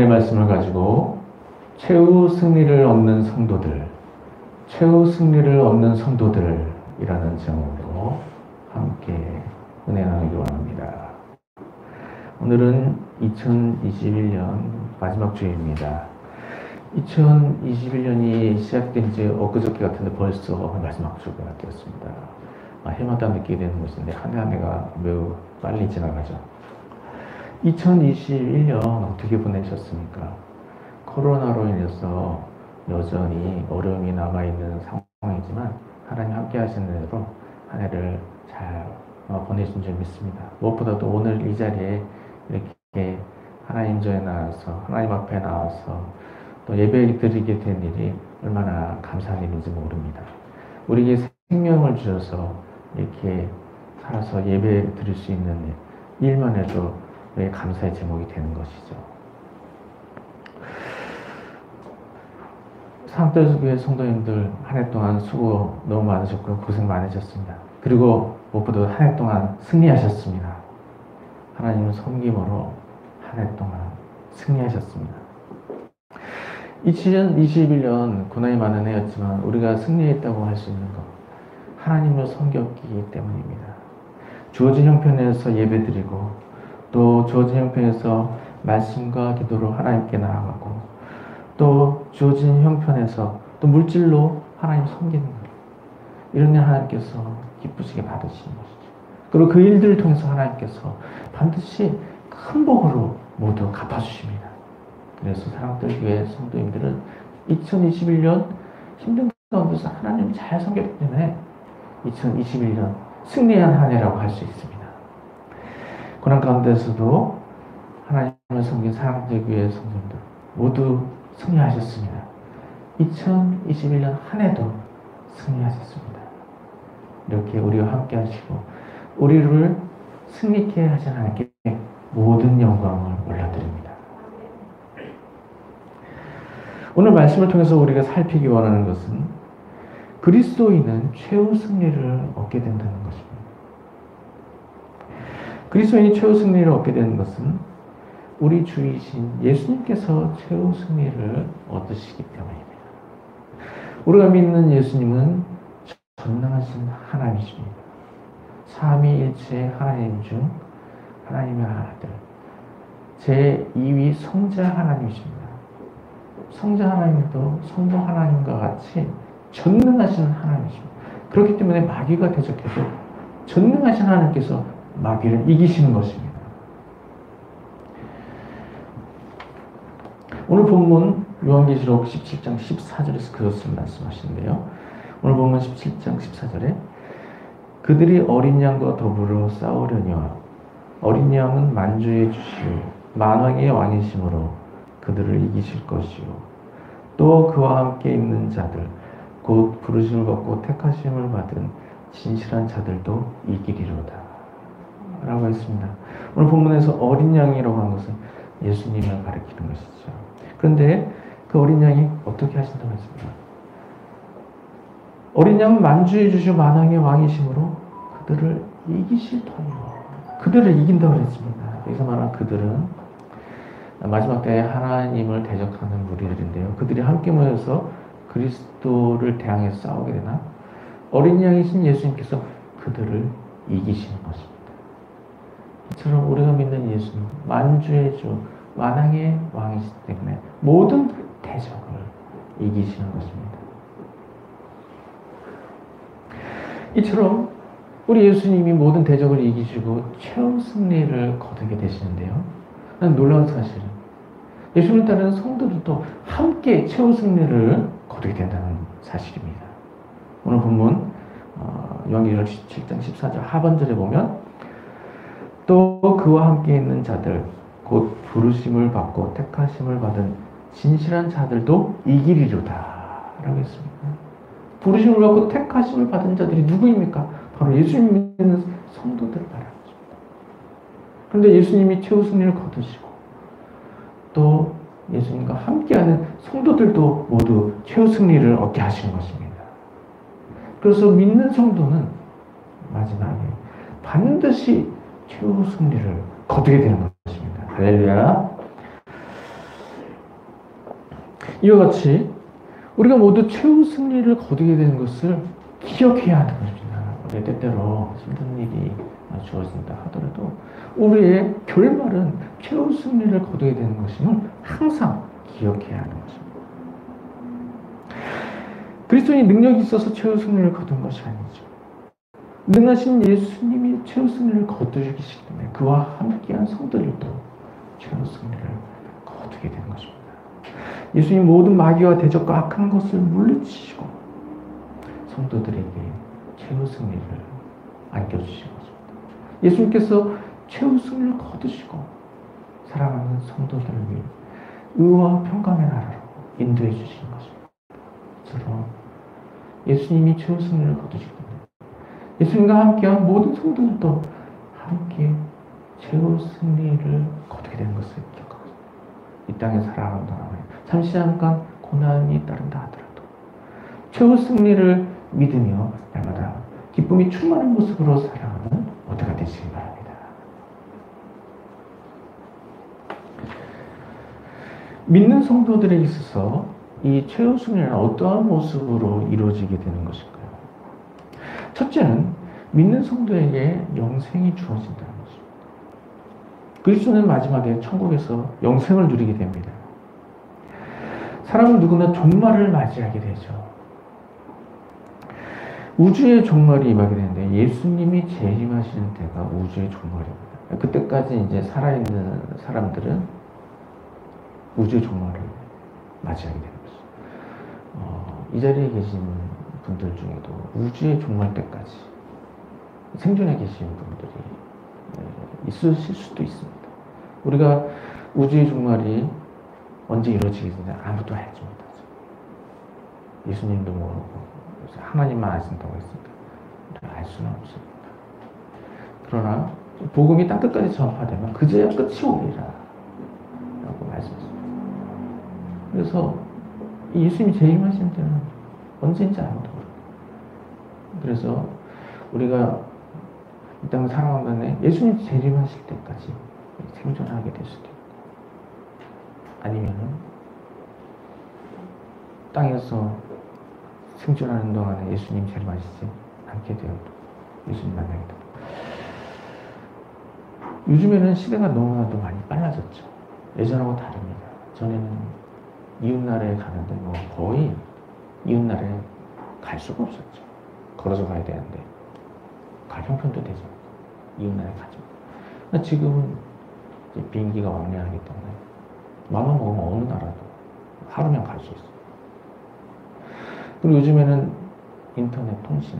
오늘 말씀을 가지고 최후 승리를 얻는 성도들, 최후 승리를 얻는 성도들이라는 제목으로 함께 은혜 나누기 원합니다. 오늘은 2021년 마지막 주일입니다. 2021년이 시작된 지 엊그저께 같은데 벌써 마지막 주가 되었습니다. 해마다 느끼게 되는 것인데 한 해 한 해가 매우 빨리 지나가죠. 2021년 어떻게 보내셨습니까? 코로나로 인해서 여전히 어려움이 남아있는 상황이지만 하나님 함께 하시는 대로 한 해를 잘 보내신 줄 믿습니다. 무엇보다도 오늘 이 자리에 이렇게 하나님 전에 나와서 하나님 앞에 나와서 또 예배 드리게 된 일이 얼마나 감사한 일인지 모릅니다. 우리에게 생명을 주셔서 이렇게 살아서 예배 드릴 수 있는 일만 해도 우리의 감사의 제목이 되는 것이죠. 사랑교회 성도님들 한 해 동안 수고 너무 많으셨고 고생 많으셨습니다. 그리고 무엇보다 한 해 동안 승리하셨습니다. 하나님은 섬김으로 한 해 동안 승리하셨습니다. 2021년 고난이 많은 해였지만 우리가 승리했다고 할 수 있는 것, 하나님을 섬겼기 때문입니다. 주어진 형편에서 예배드리고 또 주어진 형편에서 말씀과 기도로 하나님께 나아가고 또 주어진 형편에서 또 물질로 하나님 섬기는 것, 이런 일 하나님께서 기쁘시게 받으시는 것이죠. 그리고 그 일들을 통해서 하나님께서 반드시 큰 복으로 모두 갚아주십니다. 그래서 사랑들 교회 성도님들은 2021년 힘든 가운데서 하나님을 잘 섬겼기 때문에 2021년 승리한 한 해라고 할 수 있습니다. 고난 가운데서도 하나님을 섬긴 사랑들 교회 성도님들 모두 승리하셨습니다. 2021년 한 해도 승리하셨습니다. 이렇게 우리와 함께 하시고 우리를 승리케 하신 하나님께 모든 영광을 올려드립니다. 오늘 말씀을 통해서 우리가 살피기 원하는 것은 그리스도인은 최후 승리를 얻게 된다는 것입니다. 그리스도인이 최후 승리를 얻게 되는 것은 우리 주이신 예수님께서 최후 승리를 얻으시기 때문입니다. 우리가 믿는 예수님은 전능하신 하나님이십니다. 삼위일체 하나님 중 하나님의 아들, 제2위 성자 하나님이십니다. 성자 하나님도 성부 하나님과 같이 전능하신 하나님이십니다. 그렇기 때문에 마귀가 대적해도 전능하신 하나님께서 마귀를 이기시는 것입니다. 오늘 본문 요한계시록 17장 14절에서 그것을 말씀하시는데요. 오늘 본문 17장 14절에 그들이 어린 양과 더불어 싸우려니와 어린 양은 만주해 주시오 만왕의 왕이심으로 그들을 이기실 것이요 또 그와 함께 있는 자들 곧 부르심을 받고 택하심을 받은 진실한 자들도 이기리로다 라고 했습니다. 오늘 본문에서 어린 양이라고 한 것은 예수님을 가리키는 것이죠. 그런데 그 어린 양이 어떻게 하신다고 했습니까? 어린 양은 만주해 주시오 만왕의 왕이심으로 그들을 이기실 터이요 그들을 이긴다고 했습니다. 여기서 말하는 그들은 마지막 때에 하나님을 대적하는 무리들인데요. 그들이 함께 모여서 그리스도를 대항해서 싸우게 되나 어린 양이신 예수님께서 그들을 이기시는 것입니다. 이처럼 우리가 믿는 예수님 만주의 주 만왕의 왕이시기 때문에 모든 대적을 이기시는 것입니다. 이처럼 우리 예수님이 모든 대적을 이기시고 최후 승리를 거두게 되시는데요. 놀라운 사실은 예수님을 따르는 성도들도 함께 최후 승리를 거두게 된다는 사실입니다. 오늘 본문 요한계시록 17장 14절 하반절에 보면 또 그와 함께 있는 자들 곧 부르심을 받고 택하심을 받은 진실한 자들도 이기리로다 라고 했습니다. 부르심을 받고 택하심을 받은 자들이 누구입니까? 바로 예수님 믿는 성도들을 말하는 것입니다. 그런데 예수님이 최후 승리를 거두시고 또 예수님과 함께하는 성도들도 모두 최후 승리를 얻게 하시는 것입니다. 그래서 믿는 성도는 마지막에 반드시 최후 승리를 거두게 되는 것입니다. 할렐루야. 이와 같이 우리가 모두 최후 승리를 거두게 되는 것을 기억해야 하는 것입니다. 우리 때때로 힘든 일이 주어진다 하더라도 우리의 결말은 최후 승리를 거두게 되는 것임을 항상 기억해야 하는 것입니다. 그리스도인이 능력이 있어서 최후 승리를 거둔 것이 아니죠. 능하신 예수님이 최후 승리를 거두시기 때문에 그와 함께한 성도들도 최후 승리를 거두게 되는 것입니다. 예수님 모든 마귀와 대적과 악한 것을 물리치시고 성도들에게 최후 승리를 안겨주신 것입니다. 예수님께서 최후 승리를 거두시고 사랑하는 성도들을 위해 의와 평강의 나라로 인도해 주신 것입니다. 저처럼 예수님이 최후 승리를 거두시기 때문에 예수님과 함께한 모든 성도들도 함께 최후 승리를 거두게 되는 것을 기억하고 이 땅에 살아가는 동안에 잠시 잠깐 고난이 따른다 하더라도 최후 승리를 믿으며 날마다 기쁨이 충만한 모습으로 살아가는 모두가 되시기 바랍니다. 믿는 성도들에게 있어서 이 최후 승리는 어떠한 모습으로 이루어지게 되는 것일까요? 첫째는 믿는 성도에게 영생이 주어진다는 것입니다. 그리스도는 마지막에 천국에서 영생을 누리게 됩니다. 사람은 누구나 종말을 맞이하게 되죠. 우주의 종말이 임하게 되는데 예수님이 재림하시는 때가 우주의 종말입니다. 그때까지 이제 살아있는 사람들은 우주의 종말을 맞이하게 되는 거죠. 이 자리에 계신 분들 중에도 우주의 종말 때까지 생존해 계신 분들이 있으실 수도 있습니다. 우리가 우주의 종말이 언제 이루어지겠는지 아무도 알지 못하죠. 예수님도 모르고 하나님만 아신다고 했습니다. 알 수는 없습니다. 그러나 복음이 땅 끝까지 전파되면 그제야 끝이 오리라 라고 말씀하십니다. 그래서 예수님이 재림하시는 때는 언제인지 아무도 모릅니다. 그래서 우리가 이 땅을 살아가는 동안에 예수님 재림하실 때까지 생존하게 될 수도 있고 아니면은 땅에서 생존하는 동안에 예수님 재림하시지 않게 되어도 예수님 만나게 됩니다. 요즘에는 시대가 너무나도 많이 빨라졌죠. 예전하고 다릅니다. 전에는 이웃나라에 가는데 뭐 거의 이웃나라에 갈 수가 없었죠. 걸어서 가야 되는데 갈 형편도 되지 않고 이웃나라에 가죠. 지금은 이제 비행기가 왕래하기 때문에 마음만 먹으면 어느 나라도 하루면 갈 수 있어요. 그리고 요즘에는 인터넷 통신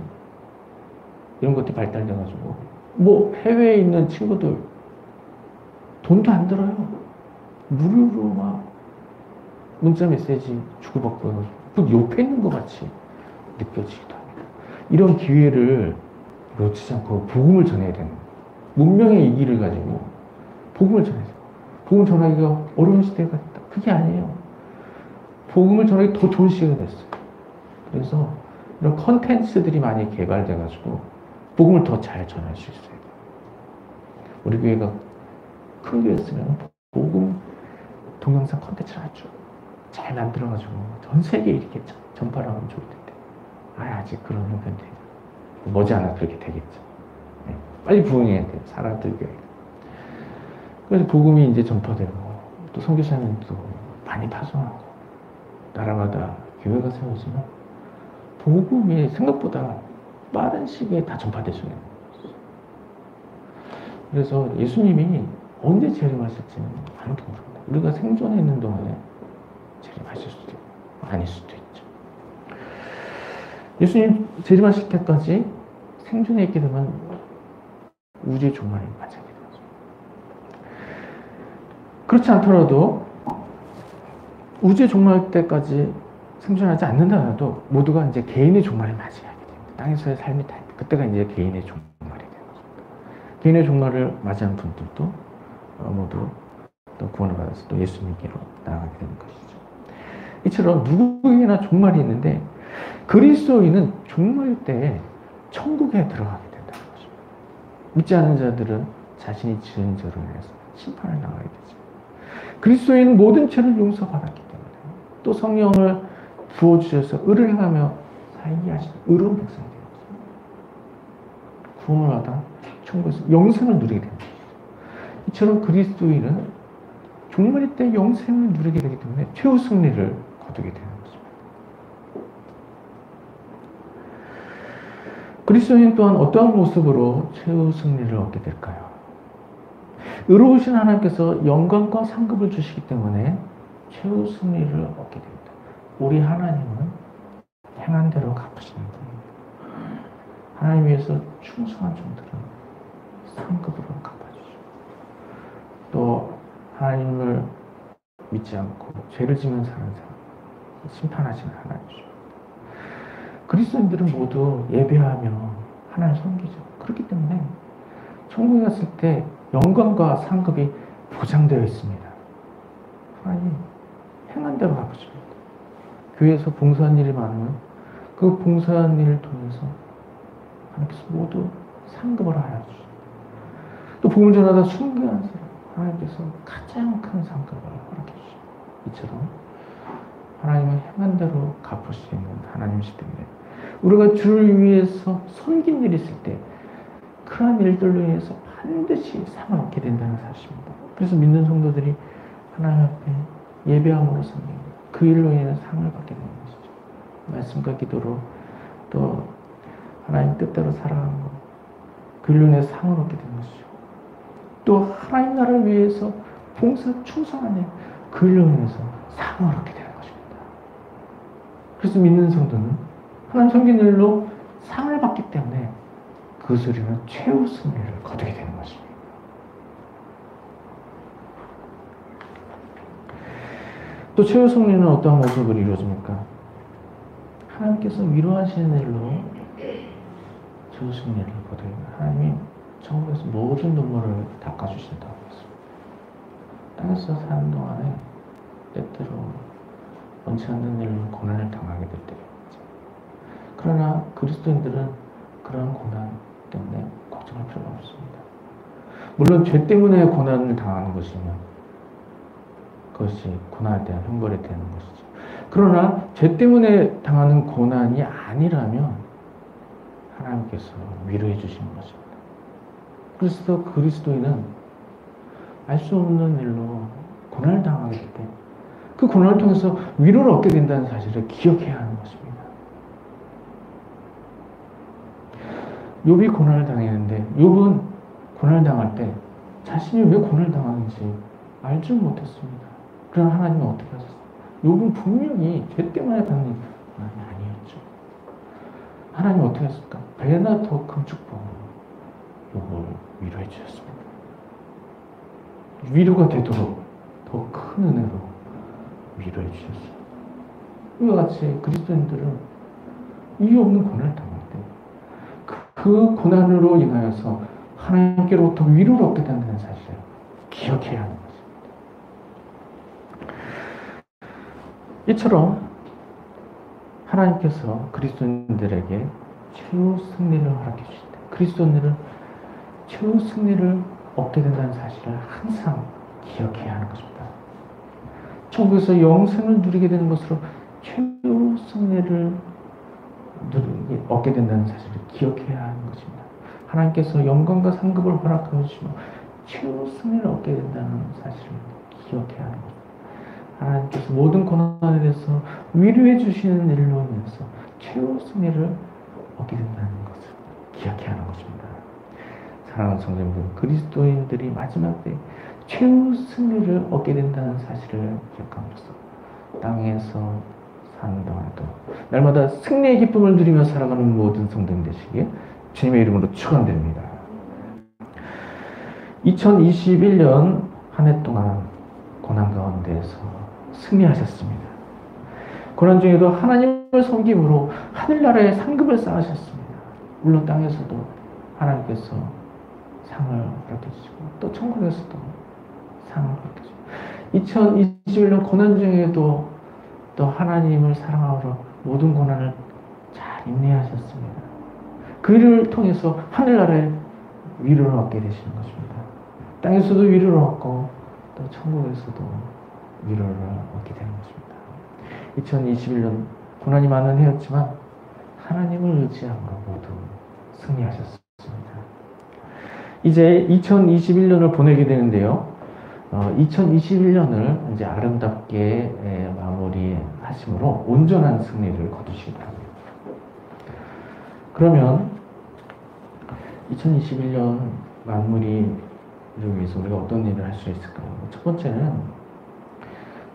이런 것들이 발달돼가지고 뭐 해외에 있는 친구들 돈도 안 들어요. 무료로 막 문자 메시지 주고받고 해가지고 옆에 있는 것 같이 느껴지기도 합니다. 이런 기회를 놓치지 않고 복음을 전해야 되는 거예요. 문명의 이기를 가지고 복음을 전해야 돼요. 복음을 전하기가 어려운 시대가 있다. 그게 아니에요. 복음을 전하기 더 좋은 시대가 됐어요. 그래서 이런 컨텐츠들이 많이 개발돼가지고 복음을 더 잘 전할 수 있어요. 우리 교회가 큰 교회였으면 복음 동영상 컨텐츠를 아주 잘 만들어가지고 전 세계에 이렇게 전파를 하면 좋을 텐데 아직 그런 형편이 머지않아 그렇게 되겠죠. 네. 빨리 부흥해야 돼요. 사람들 교회. 그래서 복음이 이제 전파되고 또 선교사님도 많이 파송하고 나라마다 교회가 세워지면 복음이 생각보다 빠른 시기에 다 전파될 수 있는 거예요. 그래서 예수님이 언제 재림하실지는 아무도 모릅니다. 우리가 생존해 있는 동안에 재림하실 수도 있고 아닐 수도 있죠. 예수님 재림하실 때까지 생존해 있게 되면 우주의 종말을 맞이하게 되죠. 그렇지 않더라도 우주의 종말 때까지 생존하지 않는다 하도 모두가 이제 개인의 종말을 맞이하게 됩니다. 땅에서의 삶이 다 그때가 이제 개인의 종말이 되는 것입니다. 개인의 종말을 맞이한 분들도 모두 또 구원을 받아서 또 예수님께로 나아가게 되는 것이죠. 이처럼 누구에게나 종말이 있는데 그리스도인은 종말 때에 천국에 들어가게 된다는 것입니다. 믿지 않는 자들은 자신이 지은 죄로 인해서 심판을 당하게 되죠. 그리스도인은 모든 죄를 용서받았기 때문에 또 성령을 부어주셔서 의를 행하며 살게 하시는 의로운 백성이 되는 거죠. 구원을 받아 천국에서 영생을 누리게 됩니다. 이처럼 그리스도인은 종말의 때 영생을 누리게 되기 때문에 최후 승리를 거두게 되는 것입니다. 그리스도인 또한 어떠한 모습으로 최후 승리를 얻게 될까요? 의로우신 하나님께서 영광과 상급을 주시기 때문에 최후 승리를 얻게 됩니다. 우리 하나님은 행한 대로 갚으시는 분입니다. 하나님 위해서 충성한 종들은 상급으로 갚아주시고, 또 하나님을 믿지 않고 죄를 지면 사는 사람 심판하시는 하나님이십니다. 그리스도인들은 모두 예배하며 하나님을 섬기죠. 그렇기 때문에 천국에 갔을 때 영광과 상급이 보장되어 있습니다. 하나님 행한 대로 갚으십니다. 교회에서 봉사한 일이 많으면 그 봉사한 일을 통해서 하나님께서 모두 상급을 하여 주십니다. 또 복음을 전하다 순교한 사람 하나님께서 가장 큰 상급을 허락해 주십니다. 이처럼 하나님은 행한 대로 갚으시는 하나님이시기 때문에 우리가 주를 위해서 섬긴 일이 있을 때 그러한 일들로 인해서 반드시 상을 얻게 된다는 사실입니다. 그래서 믿는 성도들이 하나님 앞에 예배함으로 섬깁니다. 그 일로 인해 상을 받게 되는 것이죠. 말씀과 기도로 또 하나님 뜻대로 살아가는 것, 그 일로 인해 상을 얻게 되는 것이죠. 또 하나님 나라를 위해서 봉사 충성하는 그 일로 인해서 상을 얻게 되는 것입니다. 그래서 믿는 성도는 하나님 섬기는 일로 상을 받기 때문에 그 소리는 최후 승리를 거두게 되는 것입니다. 또 최후 승리는 어떠한 모습으로 이루어집니까? 하나님께서 위로하시는 일로 최후 승리를 거두게 됩니다. 하나님이 천국에서 모든 눈물을 닦아주신다고 했습니다. 땅에서 사는 동안에 때때로 원치 않는 일로 고난을 당하게 될 때가 있죠. 그러나 그리스도인들은 그런 고난 때문에 걱정할 필요가 없습니다. 물론 죄 때문에 고난을 당하는 것이면 그것이 고난에 대한 형벌이 되는 것이죠. 그러나 죄 때문에 당하는 고난이 아니라면 하나님께서 위로해 주시는 것입니다. 그래서 그리스도인은 알 수 없는 일로 고난을 당하게 될 때 그 고난을 통해서 위로를 얻게 된다는 사실을 기억해야 하는 것입니다. 욥이 고난을 당했는데 욥은 고난을 당할 때 자신이 왜 고난을 당하는지 알지 못했습니다. 그러나 하나님은 어떻게 하셨어요? 욥은 분명히 죄 때문에 받는 고난이 아니었죠. 하나님은 어떻게 했을까? 배나 더 큰 축복으로 욥을 위로해 주셨습니다. 위로가 되도록 더 큰 은혜로 위로해 주셨어요. 이와 같이 그리스도인들은 이유 없는 고난을 당할 때 그 고난으로 인하여서 하나님께로부터 위로를 얻게 된다는 사실을 기억해야 하는 것입니다. 이처럼 하나님께서 그리스도인들에게 최후 승리를 허락해 주실 때 그리스도인들은 최후 승리를 얻게 된다는 사실을 항상 기억해야 하는 것입니다. 천국에서 영생을 누리게 되는 것으로 최후 승리를 얻게 된다는 사실을 기억해야 하는 것입니다. 하나님께서 영광과 상급을 허락하여 주시며 최후 승리를 얻게 된다는 사실을 기억해야 하는 것입니다. 하나님께서 모든 고난에 대해서 위로해 주시는 일로 인해서 최후 승리를 얻게 된다는 것을 기억해야 하는 것입니다. 사랑하는 성도님들, 그리스도인들이 마지막 때 최후 승리를 얻게 된다는 사실을 기억함으로써 땅에서 사는 동안에도 날마다 승리의 기쁨을 누리며 살아가는 모든 성도님 되시기에 주님의 이름으로 축원드립니다. 2021년 한 해 동안 고난 가운데에서 승리하셨습니다. 고난 중에도 하나님을 섬김으로 하늘나라의 상급을 쌓으셨습니다. 물론 땅에서도 하나님께서 상을 허락해 주시고 또 천국에서도 상을 허락해 주시고 2021년 고난 중에도 또 하나님을 사랑하러 모든 고난을 잘 인내하셨습니다. 그 일을 통해서 하늘나라의 위로를 얻게 되시는 것입니다. 땅에서도 위로를 얻고 또 천국에서도 위로를 얻게 되는 것입니다. 2021년 고난이 많은 해였지만 하나님을 의지함으로 모두 승리하셨습니다. 이제 2021년을 보내게 되는데요. 2021년을 이제 아름답게 마무리하심으로 온전한 승리를 거두시기 바랍니다. 그러면 2021년 마무리를 위해서 우리가 어떤 일을 할 수 있을까요? 첫 번째는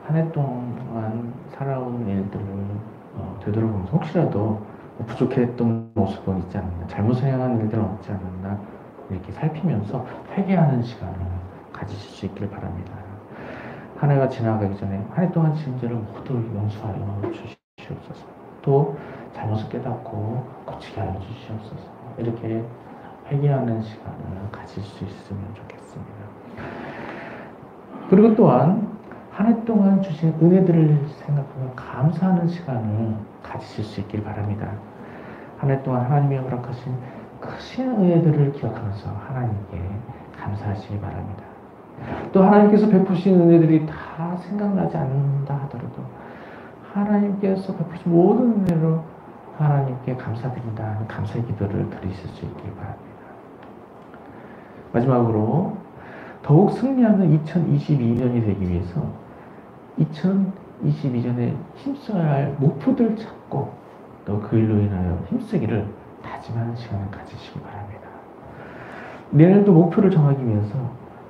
한 해 동안 살아온 일들을 되돌아보면서 혹시라도 부족했던 모습은 있지 않았나, 잘못 행한 일들은 없지 않았나 이렇게 살피면서 회개하는 시간을 가지실 수 있기를 바랍니다. 한 해가 지나가기 전에 한 해 동안 지은 죄를 모두 용서하여 주시옵소서. 또 잘못을 깨닫고 고치게 하여 주시옵소서. 이렇게 회개하는 시간을 가질 수 있으면 좋겠습니다. 그리고 또한 한 해 동안 주신 은혜들을 생각하며 감사하는 시간을 가지실 수 있길 바랍니다. 한 해 동안 하나님이 허락하신 크신 은혜들을 기억하면서 하나님께 감사하시기 바랍니다. 또 하나님께서 베푸신 은혜들이 다 생각나지 않는다 하더라도 하나님께서 베푸신 모든 은혜로 하나님께 감사드린다 하는 감사의 기도를 드리실 수 있길 바랍니다. 마지막으로 더욱 승리하는 2022년이 되기 위해서 2022년에 힘써야 할 목표들을 찾고 또 그 일로 인하여 힘쓰기를 다짐하는 시간을 가지시기 바랍니다. 내년도 목표를 정하기 위해서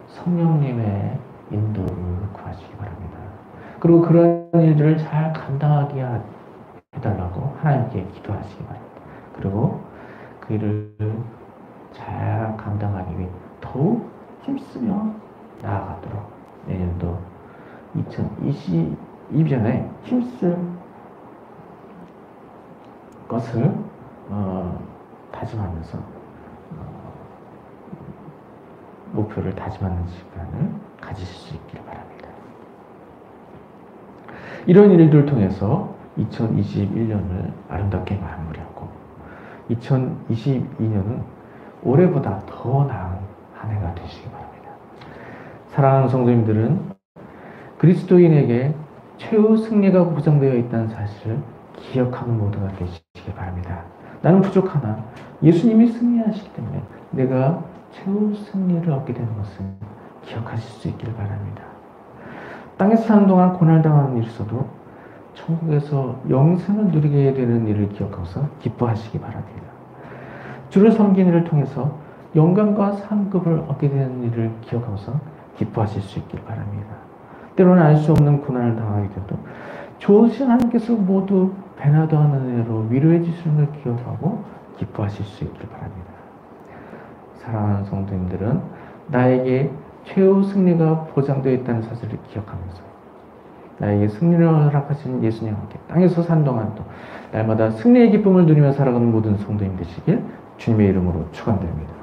성령님의 인도를 구하시기 바랍니다. 그리고 그런 일들을 잘 감당하게 해달라고 하나님께 기도하시기 바랍니다. 그리고 그 일을 잘 감당하기 위해 더욱 힘쓰며 나아가도록 내년도 2022년에 힘쓸 것을 다짐하면서 목표를 다짐하는 시간을 가지실 수 있기를 바랍니다. 이런 일들을 통해서 2021년을 아름답게 마무리하고 2022년은 올해보다 더 나은 한 해가 되시기 바랍니다. 사랑하는 성도님들은 그리스도인에게 최후 승리가 보장되어 있다는 사실을 기억하는 모두가 되시기 바랍니다. 나는 부족하나 예수님이 승리하시기 때문에 내가 최후 승리를 얻게 되는 것을 기억하실 수 있기를 바랍니다. 땅에서 사는 동안 고난당하는 일이 있어도 천국에서 영생을 누리게 되는 일을 기억하면서 기뻐하시기 바랍니다. 주를 섬기는 일을 통해서 영광과 상급을 얻게 되는 일을 기억하면서 기뻐하실 수 있기를 바랍니다. 때로는 알 수 없는 고난을 당하게 돼도 좋으신 하나님께서 모두 배나더한 은혜로 위로해 주시는 걸 기억하고 기뻐하실 수 있기를 바랍니다. 사랑하는 성도님들은 나에게 최후 승리가 보장되어 있다는 사실을 기억하면서 나에게 승리를 허락하신 예수님과 함께 땅에서 산 동안도 날마다 승리의 기쁨을 누리며 살아가는 모든 성도님 되시길 주님의 이름으로 축원드립니다.